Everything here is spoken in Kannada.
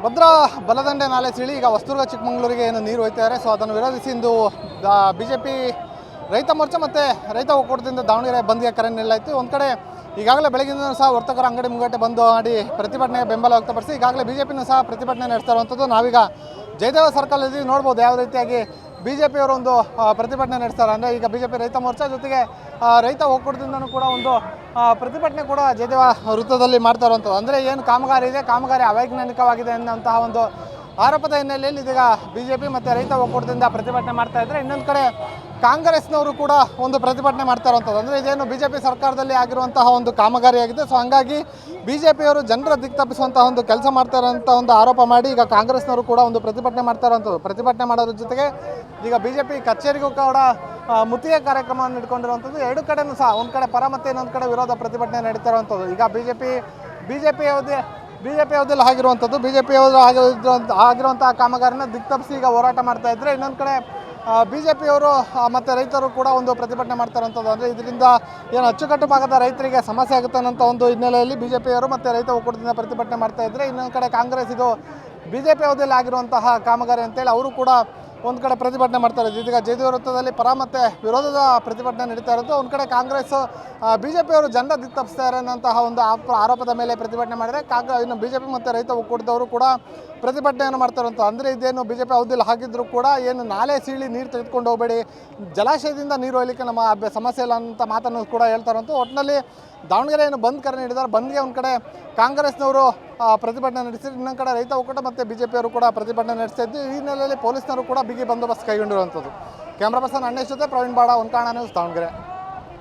ಭದ್ರಾ ಬಲದಂಡೆ ನಾಲೆ ಸಿಳಿ ಈಗ ಹೊಸದುರ್ಗ ಚಿಕ್ಕಮಗಳೂರಿಗೆ ಏನು ನೀರು ಹೋಯ್ತಿದ್ದಾರೆ. ಸೊ ಅದನ್ನು ವಿರೋಧಿಸಿ ಇಂದು ಬಿಜೆಪಿ ರೈತ ಮೋರ್ಚಾ ಮತ್ತು ರೈತ ಒಕ್ಕೂಟದಿಂದ ದಾವಣಗೆರೆ ಬಂದ್ಗೆ ಕರೆ ನೀಡಲಾಯಿತು. ಒಂದು ಕಡೆ ಈಗಾಗಲೇ ಬೆಳಗಿನ ಸಹ ವರ್ತಕರ ಅಂಗಡಿ ಮುಂಗಟ್ಟೆ ಬಂದು ಮಾಡಿ ಪ್ರತಿಭಟನೆಗೆ ಬೆಂಬಲ ವ್ಯಕ್ತಪಡಿಸಿ ಈಗಾಗಲೇ ಬಿಜೆಪಿನೂ ಸಹ ಪ್ರತಿಭಟನೆ ನಡೆಸ್ತಾ ಇರುವಂಥದ್ದು ನಾವೀಗ ಜಯದೇವ ಸರ್ಕಲಲ್ಲಿ ನೋಡ್ಬೋದು. ಯಾವ ರೀತಿಯಾಗಿ ಬಿಜೆಪಿಯವರು ಒಂದು ಪ್ರತಿಭಟನೆ ನಡೆಸ್ತಾರೆ ಅಂದರೆ ಈಗ ಬಿಜೆಪಿ ರೈತ ಮೋರ್ಚಾ ಜೊತೆಗೆ ರೈತ ಒಕ್ಕೂಟದಿಂದನೂ ಕೂಡ ಒಂದು ಪ್ರತಿಭಟನೆ ಕೂಡ ಜಯದೇವ ವೃತ್ತದಲ್ಲಿ ಮಾಡ್ತಾ ಇರುವಂಥದ್ದು. ಅಂದರೆ ಏನು ಕಾಮಗಾರಿ ಇದೆ, ಕಾಮಗಾರಿ ಅವೈಜ್ಞಾನಿಕವಾಗಿದೆ ಅನ್ನೋಂತಹ ಒಂದು ಆರೋಪದ ಹಿನ್ನೆಲೆಯಲ್ಲಿ ಇದೀಗ ಬಿಜೆಪಿ ಮತ್ತು ರೈತ ಒಕ್ಕೂಟದಿಂದ ಪ್ರತಿಭಟನೆ ಮಾಡ್ತಾ ಇದ್ದರೆ, ಇನ್ನೊಂದು ಕಡೆ ಕಾಂಗ್ರೆಸ್ನವರು ಕೂಡ ಒಂದು ಪ್ರತಿಭಟನೆ ಮಾಡ್ತಾ ಇರುವಂಥದ್ದು. ಅಂದರೆ ಇದೇನು ಬಿಜೆಪಿ ಸರ್ಕಾರದಲ್ಲಿ ಆಗಿರುವಂತಹ ಒಂದು ಕಾಮಗಾರಿಯಾಗಿದೆ. ಸೊ ಹಾಗಾಗಿ ಬಿಜೆಪಿಯವರು ಜನರ ದಿಕ್ಕು ತಪ್ಪಿಸುವಂತಹ ಒಂದು ಕೆಲಸ ಮಾಡ್ತಾ ಇರೋಂಥ ಒಂದು ಆರೋಪ ಮಾಡಿ ಈಗ ಕಾಂಗ್ರೆಸ್ನವರು ಕೂಡ ಒಂದು ಪ್ರತಿಭಟನೆ ಮಾಡ್ತಾ ಇರುವಂಥದ್ದು. ಪ್ರತಿಭಟನೆ ಮಾಡೋದ್ರ ಜೊತೆಗೆ ಈಗ ಬಿಜೆಪಿ ಕಚೇರಿಗೂ ಕೂಡ ಮುತ್ತಿಗೆ ಕಾರ್ಯಕ್ರಮವನ್ನು ಇಟ್ಕೊಂಡಿರುವಂಥದ್ದು. ಎರಡು ಕಡೆಯೂ ಸಹ ಒಂದು ಕಡೆ ಪರ ಮತ್ತು ಇನ್ನೊಂದು ಕಡೆ ವಿರೋಧ ಪ್ರತಿಭಟನೆ ನಡೀತಾ ಇರುವಂಥದ್ದು. ಈಗ ಬಿಜೆಪಿ ಅವಧಿಯಲ್ಲಿ ಆಗಿರುವಂಥದ್ದು, ಬಿಜೆಪಿ ಆಗಿರುವಂಥ ಕಾಮಗಾರಿನ ದಿಕ್ತಪ್ಪಿಸಿ ಈಗ ಹೋರಾಟ ಮಾಡ್ತಾ ಇದ್ದರೆ, ಇನ್ನೊಂದು ಕಡೆ ಬಿಜೆಪಿಯವರು ಮತ್ತು ರೈತರು ಕೂಡ ಒಂದು ಪ್ರತಿಭಟನೆ ಮಾಡ್ತಾ ಇರುವಂಥದ್ದು. ಅಂದರೆ ಇದರಿಂದ ಏನು ಅಚ್ಚುಕಟ್ಟು ಭಾಗದ ರೈತರಿಗೆ ಸಮಸ್ಯೆ ಆಗುತ್ತೆ ಅನ್ನೋಂಥ ಒಂದು ಹಿನ್ನೆಲೆಯಲ್ಲಿ ಬಿಜೆಪಿಯವರು ಮತ್ತು ರೈತ ಒಕ್ಕೂಟದಿಂದ ಪ್ರತಿಭಟನೆ ಮಾಡ್ತಾ ಇದ್ದರೆ, ಇನ್ನೊಂದು ಕಡೆ ಕಾಂಗ್ರೆಸ್ ಇದು ಬಿಜೆಪಿ ಅವಧಿಯಲ್ಲಿ ಆಗಿರುವಂತಹ ಕಾಮಗಾರಿ ಅಂತೇಳಿ ಅವರು ಕೂಡ ಒಂದು ಕಡೆ ಪ್ರತಿಭಟನೆ ಮಾಡ್ತಾ ಇರೋದು. ಇದೀಗ ಜಯದೇವ ವೃತ್ತದಲ್ಲಿ ಪರ ಮತ್ತು ವಿರೋಧದ ಪ್ರತಿಭಟನೆ ನಡೀತಾ ಇರೋದು. ಒಂದು ಕಡೆ ಕಾಂಗ್ರೆಸ್ ಬಿಜೆಪಿಯವರು ಜನರ ದಿಕ್ಕು ತಪ್ಪಿಸ್ತಾರೆ ಅನ್ನೋಂತಹ ಒಂದು ಆರೋಪದ ಮೇಲೆ ಪ್ರತಿಭಟನೆ ಮಾಡಿದರೆ, ಇನ್ನು ಬಿಜೆಪಿ ಮತ್ತು ರೈತ ಒಕ್ಕೂಟದವರು ಕೂಡ ಪ್ರತಿಭಟನೆಯನ್ನು ಮಾಡ್ತಾ ಇರುವಂಥ. ಅಂದರೆ ಇದೇನು ಬಿಜೆಪಿ ಅವಧಿಯಲ್ಲಿ ಹಾಕಿದ್ರು ಕೂಡ ಏನು ನಾಲೆ ಸೀಳಿ ನೀರು ತೆಗೆದುಕೊಂಡು ಹೋಗಬೇಡಿ, ಜಲಾಶಯದಿಂದ ನೀರು ಒಯ್ಯಲಿಕ್ಕೆ ನಮ್ಮ ಸಮಸ್ಯೆ ಇಲ್ಲ ಅಂತ ಮಾತನ್ನು ಕೂಡ ಹೇಳ್ತಾ ಇರುವಂಥ. ಒಟ್ಟಿನಲ್ಲಿ ದಾವಣಗೆರೆ ಏನು ಬಂದ್ ಕರೆ ನೀಡಿದ್ದಾರೆ. ಬಂದ್ಗೆ ಒಂದು ಕಡೆ ಕಾಂಗ್ರೆಸ್ನವರು ಪ್ರತಿಭಟನೆ ನಡೆಸಿದ್ರು, ಇನ್ನೊಂದು ಕಡೆ ರೈತ ಒಕ್ಕೂಟ ಮತ್ತು ಬಿಜೆಪಿಯವರು ಕೂಡ ಪ್ರತಿಭಟನೆ ನಡೆಸ್ತಾ ಇದ್ದು, ಈ ಹಿನ್ನೆಲೆಯಲ್ಲಿ ಪೊಲೀಸ್ನವರು ಕೂಡ ಬಿಗಿ ಬಂದೋಬಸ್ತ್ ಕೈಗೊಂಡಿರುವಂಥದ್ದು. ಕ್ಯಾಮ್ರಾ ಪರ್ಸನ್ ಅಣ್ಣೇಶ್ ಜೊತೆ ಪ್ರವೀಣ್ ಬಾಡ, ಒಂಕಾಣ ನ್ಯೂಸ್, ದಾವಣಗೆರೆ.